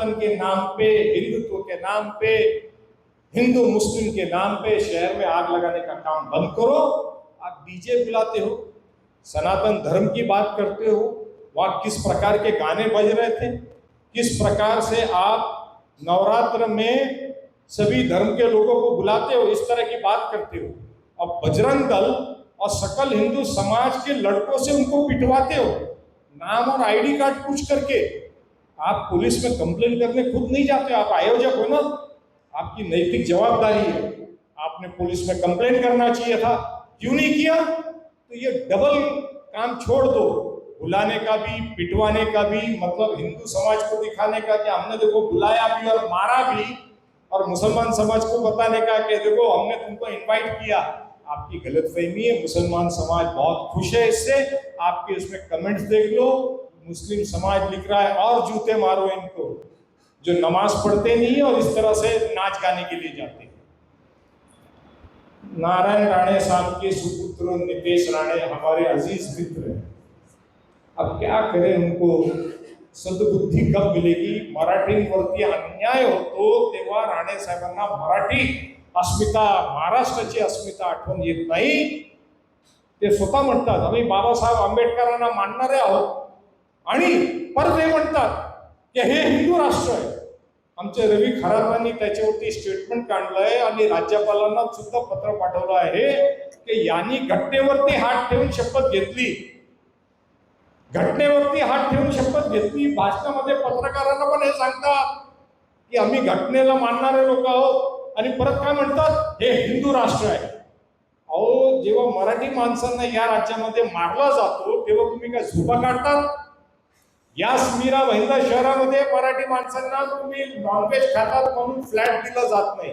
सनातन के नाम पे, हिंदुत्व के नाम पे, हिंदू मुस्लिम के नाम पे शहर में आग लगाने का काम बंद करो। आप डीजे बुलाते हो, सनातन धर्म की बात करते हो, वहां किस प्रकार के गाने बज रहे थे, किस प्रकार से आप नवरात्र में सभी धर्म के लोगों को बुलाते हो, इस तरह की बात करते हो। अब बजरंग दल और सकल हिंदू समाज के लड़कों से उनको पिटवाते हो, नाम और आईडी कार्ड पूछ करके। आप पुलिस में कंप्लेन करने खुद नहीं जाते, आप आयोजक हो ना, आपकी नैतिक जवाबदारी है, आपने पुलिस में कंप्लेन करना चाहिए था, क्यों नहीं किया? तो ये डबल काम छोड़ दो, बुलाने का भी पिटवाने का भी, मतलब हिंदू समाज को दिखाने का कि हमने देखो बुलाया भी और मारा भी, और मुसलमान समाज को बताने का कि देखो हमने तुमको इनवाइट किया। आपकी गलतफहमी है, मुसलमान समाज बहुत खुश है इससे। आपके उसमें कमेंट्स देख लो, मुस्लिम समाज लिख रहा है और जूते मारो इनको जो नमाज पढ़ते नहीं है और इस तरह से नाच गाने के लिए जाते हैं। नारायण राणे साहब के सुपुत्र नितेश राणे हमारे अजीज मित्र हैं। अब क्या करें, उनको सद्बुद्धी कब मिलेगी? मराठींवरती अन्याय होतो तेव्हा राणे साहेबांना मराठी अस्मिता, महाराष्ट्राची अस्मिता आठवण येत नाही। ते स्वतः म्हणतात आम्ही बाबासाहेब आंबेडकरांना मानणारे आहोत, आणि परत हे म्हणतात की हे हिंदू राष्ट्र आहे। आमचे रवी खरातांनी त्याच्यावरती स्टेटमेंट काढलंय आणि राज्यपालांना सुद्धा पत्र पाठवलं आहे की यांनी घटनेवरती हात ठेवून शपथ घेतली, घटनेवरती हात ठेवून शपथ घेतली। भाषणामध्ये पत्रकारांना पण हे सांगतात की आम्ही घटनेला मानणारे लोक आहोत, आणि परत काय म्हणतात, हे हिंदू राष्ट्र आहे। अहो, जेव्हा मराठी माणसांना या राज्यामध्ये मारला जातो तेव्हा तुम्ही काय झोपा काढतात? या मीरा भाईंदर शहरामध्ये मराठी माणसांना तुम्ही नॉनव्हेज खातात म्हणून फ्लॅट दिला जात नाही,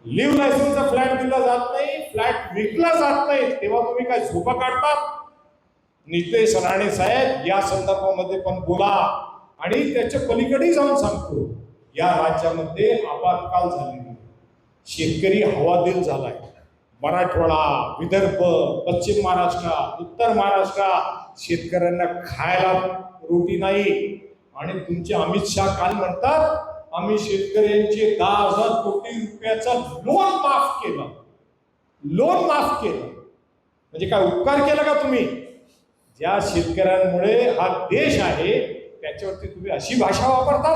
लिव्ह लायसन्सचा फ्लॅट दिला जात नाही, फ्लॅट विकला जात नाही, तेव्हा तुम्ही काय झोपा काढतात? नितेश राणे साहेब या संदर्भामध्ये पण बोला, आणि त्याच्या पलीकडे जाऊन सांगतो, या राज्यामध्ये आपत्काल झालेली, शेतकरी हवालदिल झालाय। मराठवाडा, विदर्भ, पश्चिम महाराष्ट्र, उत्तर महाराष्ट्र, शेतकऱ्यांना खायला रोटी नाही। आणि तुमचे अमित शाह काल म्हणतात आम्ही शेतकऱ्यांचे 10,000 कोटी रुपयाचं लोन माफ केलं। लोन माफ केलं म्हणजे काय उपकार केला का तुम्ही? ज्या शेतकऱ्यांमुळे हा देश आहे त्याच्यावरती तुम्ही अशी भाषा वापरता?